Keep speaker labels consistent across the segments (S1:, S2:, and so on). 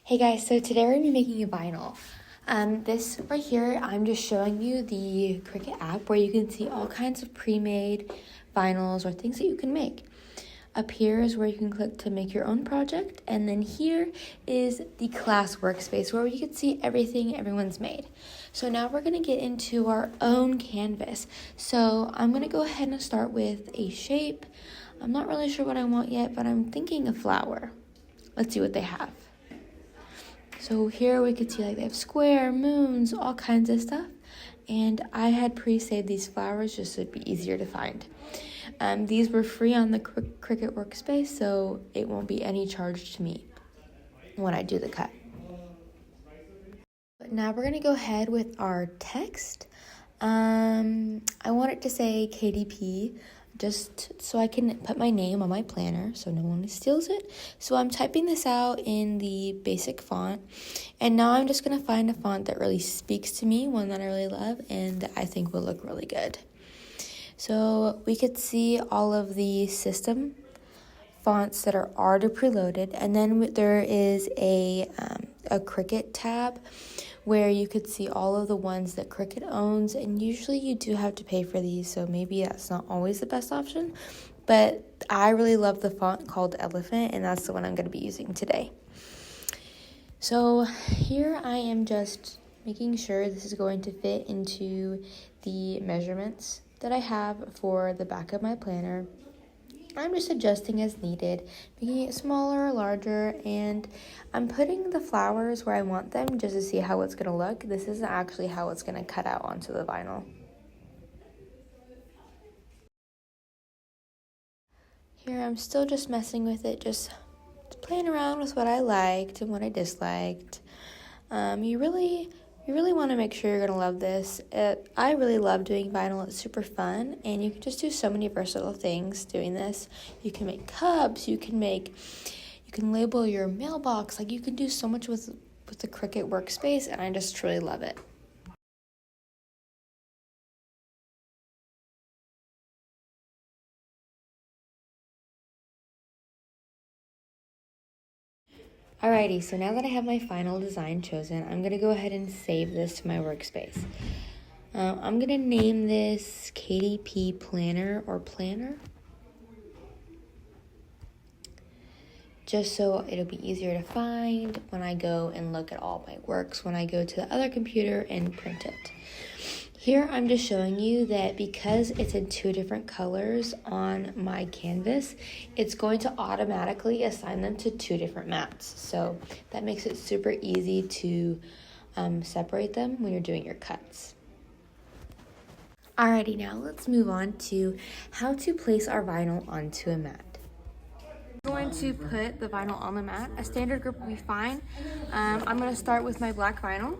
S1: Hey guys, so today we're going to be making a vinyl. This right here, I'm just showing you the Cricut app where you can see all kinds of pre-made vinyls or things that you can make. Up here is where you can click to make your own project, and then here is the class workspace where you can see everything everyone's made. So now we're going to get into our own canvas. So I'm going to go ahead and start with a shape. I'm not really sure what I want yet, but I'm thinking a flower. Let's see what they have. So here we could see like they have square, moons, all kinds of stuff. And I had pre-saved these flowers just so it'd be easier to find. These were free on the Cricut workspace, so it won't be any charge to me when I do the cut. But now we're gonna go ahead with our text. I want it to say KDP, just so I can put my name on my planner so no one steals it. So I'm typing this out in the basic font, and now I'm just going to find a font that really speaks to me, one that I really love and that I think will look really good. So we could see all of the system fonts that are already preloaded, and then there is a Cricut tab where you could see all of the ones that Cricut owns, and usually you do have to pay for these, so maybe that's not always the best option, but I really love the font called Elephant, and that's the one I'm going to be using today. So here I am just making sure this is going to fit into the measurements that I have for the back of my planner. I'm just adjusting as needed, making it smaller or larger, and I'm putting the flowers where I want them just to see how it's going to look. This isn't actually how it's going to cut out onto the vinyl. Here I'm still just messing with it, just playing around with what I liked and what I disliked. You really want to make sure you're going to love this. I really love doing vinyl. It's super fun, and you can just do so many versatile things doing this. You can make cups, you can label your mailbox. Like, you can do so much with the Cricut workspace, and I just truly love it. Alrighty, so now that I have my final design chosen, I'm going to go ahead and save this to my workspace. I'm going to name this KDP Planner or Planner, just so it'll be easier to find when I go and look at all my works when I go to the other computer and print it. Here I'm just showing you that because it's in two different colors on my canvas, it's going to automatically assign them to two different mats. So that makes it super easy to separate them when you're doing your cuts. Alrighty, now let's move on to how to place our vinyl onto a mat. I'm going to put the vinyl on the mat. A standard grip will be fine. I'm going to start with my black vinyl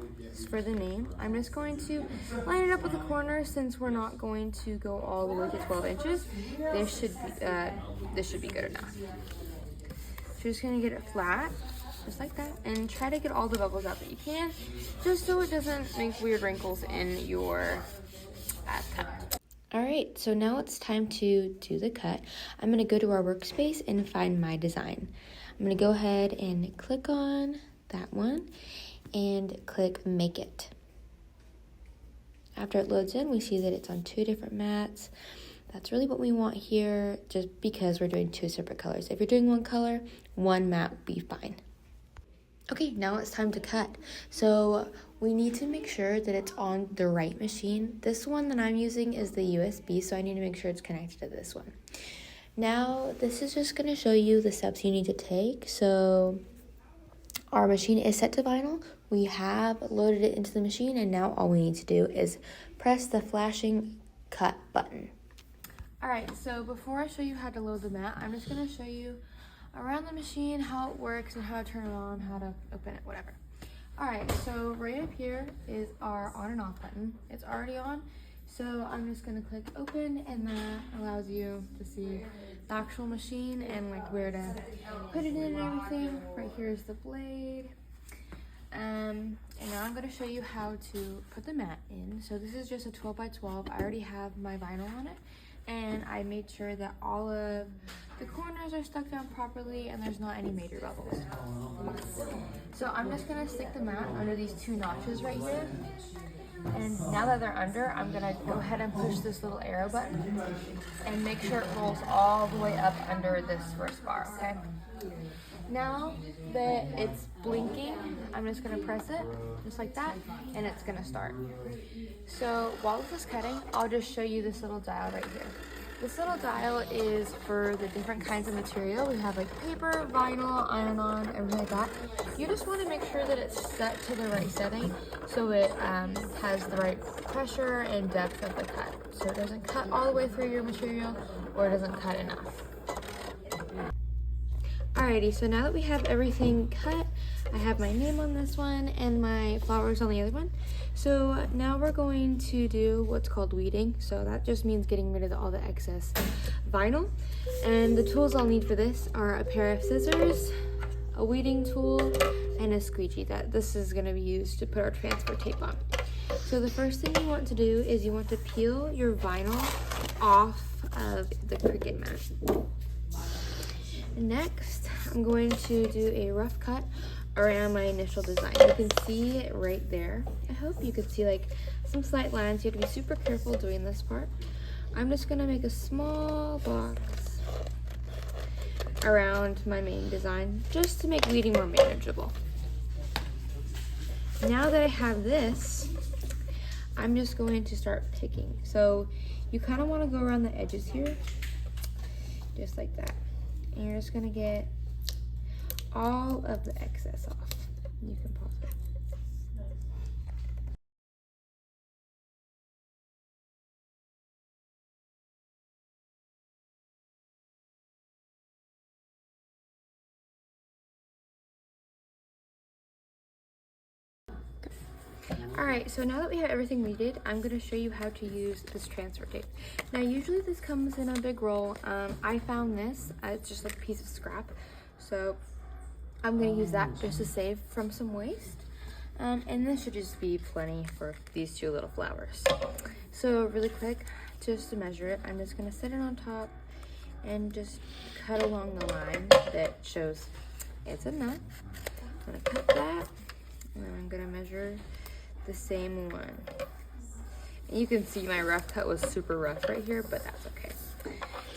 S1: for the name. I'm just going to line it up with the corner since we're not going to go all the way to 12 inches. This should be good enough. So you're just going to get it flat, just like that, and try to get all the bubbles out that you can, just so it doesn't make weird wrinkles in your cut. Alright, so now it's time to do the cut. I'm going to go to our workspace and find my design. I'm going to go ahead and click on that one and click Make It. After it loads in, we see that it's on two different mats. That's really what we want here, just because we're doing two separate colors. If you're doing one color, one mat would be fine. Okay, now it's time to cut. So we need to make sure that it's on the right machine. This one that I'm using is the USB, so I need to make sure it's connected to this one. Now, this is just going to show you the steps you need to take. So our machine is set to vinyl. We have loaded it into the machine, and now all we need to do is press the flashing cut button. Alright, so before I show you how to load the mat, I'm just going to show you around the machine how it works and how to turn it on, how to open it, whatever. Alright, so right up here is our on and off button. It's already on, so I'm just going to click open, and that allows you to see the actual machine and like where to put it in and everything. Right here is the blade. And now I'm going to show you how to put the mat in. So this is just a 12 by 12. I already have my vinyl on it, and I made sure that all of the corners are stuck down properly and there's not any major bubbles. So So I'm just gonna stick the mat under these two notches right here. And now that they're under, I'm gonna go ahead and push this little arrow button and make sure it rolls all the way up under this first bar, okay? Now that it's blinking, I'm just gonna press it, just like that, and it's gonna start. So while this is cutting, I'll just show you this little dial right here. This little dial is for the different kinds of material. We have like paper, vinyl, iron-on, everything like that. You just want to make sure that it's set to the right setting so it has the right pressure and depth of the cut. So it doesn't cut all the way through your material or it doesn't cut enough. Alrighty, so now that we have everything cut, I have my name on this one and my flowers on the other one. So now we're going to do what's called weeding. So that just means getting rid of all the excess vinyl. And the tools I'll need for this are a pair of scissors, a weeding tool, and a squeegee. This is going to be used to put our transfer tape on. So the first thing you want to do is you want to peel your vinyl off of the Cricut mat. Next, I'm going to do a rough cut around my initial design. You can see it right there. I hope you could see like some slight lines. You have to be super careful doing this part. I'm just gonna make a small box around my main design just to make weeding more manageable. Now that I have this, I'm just going to start picking. So you kind of want to go around the edges here, just like that. And you're just gonna get all of the excess off. You can pause it. Alright, so now that we have everything weeded, I'm going to show you how to use this transfer tape. Now usually this comes in a big roll. I found this, it's just like a piece of scrap. So I'm going to use that just to save from some waste. And this should just be plenty for these two little flowers. So really quick, just to measure it, I'm just going to set it on top and just cut along the line that shows it's enough. I'm going to cut that, and then I'm going to measure the same one. And you can see my rough cut was super rough right here, but that's okay.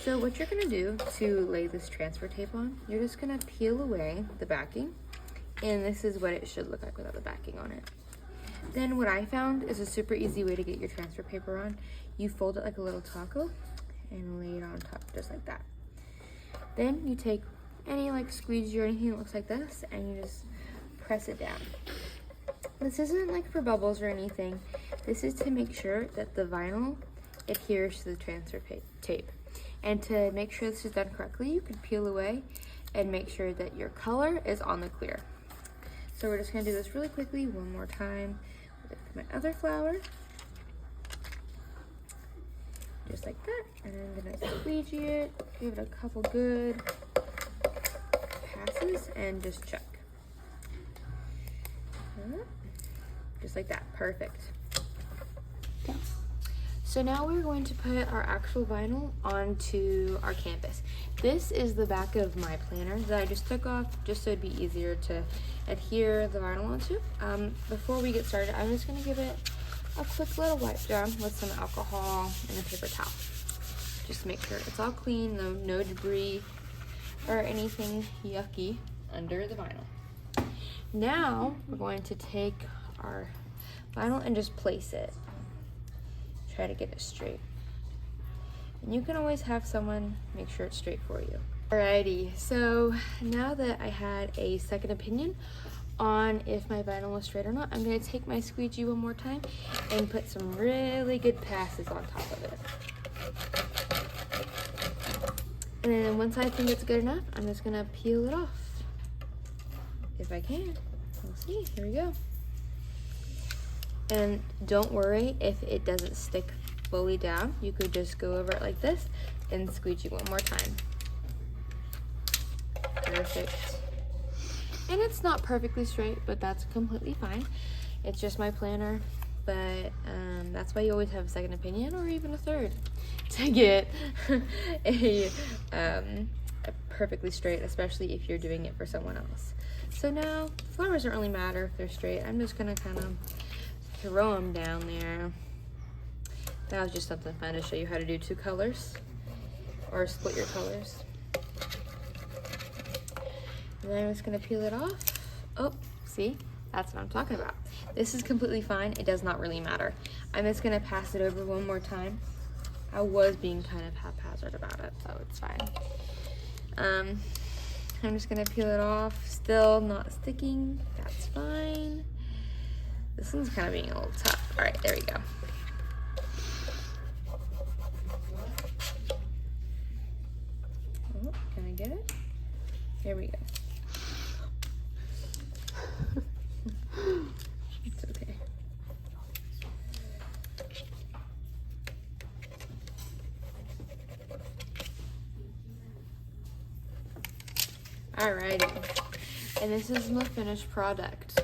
S1: So what you're gonna do to lay this transfer tape on, you're just gonna peel away the backing, and this is what it should look like without the backing on it. Then what I found is a super easy way to get your transfer paper on. You fold it like a little taco and lay it on top just like that. Then you take any like squeegee or anything that looks like this and you just press it down. This isn't like for bubbles or anything. This is to make sure that the vinyl adheres to the transfer tape. And to make sure this is done correctly, you can peel away and make sure that your color is on the clear. So we're just gonna do this really quickly one more time with my other flower. Just like that. And I'm gonna squeegee it, give it a couple good passes, and just check. Just like that, perfect. Yeah. So now we're going to put our actual vinyl onto our canvas. This is the back of my planner that I just took off just so it'd be easier to adhere the vinyl onto. Before we get started, I'm just gonna give it a quick little wipe down with some alcohol and a paper towel. Just to make sure it's all clean, no debris or anything yucky under the vinyl. Now we're going to take our vinyl and just place it. Try to get it straight. And you can always have someone make sure it's straight for you. Alrighty, so now that I had a second opinion on if my vinyl was straight or not, I'm gonna take my squeegee one more time and put some really good passes on top of it. And then once I think it's good enough, I'm just gonna peel it off. If I can. We'll see, here we go. And don't worry if it doesn't stick fully down. You could just go over it like this and squeegee one more time. Perfect. And it's not perfectly straight, but that's completely fine. It's just my planner, but that's why you always have a second opinion or even a third to get a perfectly straight, especially if you're doing it for someone else. So now, flowers don't really matter if they're straight. I'm just gonna kind of throw them down there. That was just something fun to show you how to do 2 colors, or split your colors. And then I'm just gonna peel it off. Oh, see? That's what I'm talking about. This is completely fine. It does not really matter. I'm just gonna pass it over one more time. I was being kind of haphazard about it, so it's fine. I'm just gonna peel it off. Still not sticking. That's fine. This one's kind of being a little tough. All right, there we go. Oh, can I get it? There we go. It's okay. Alrighty, and this is my finished product.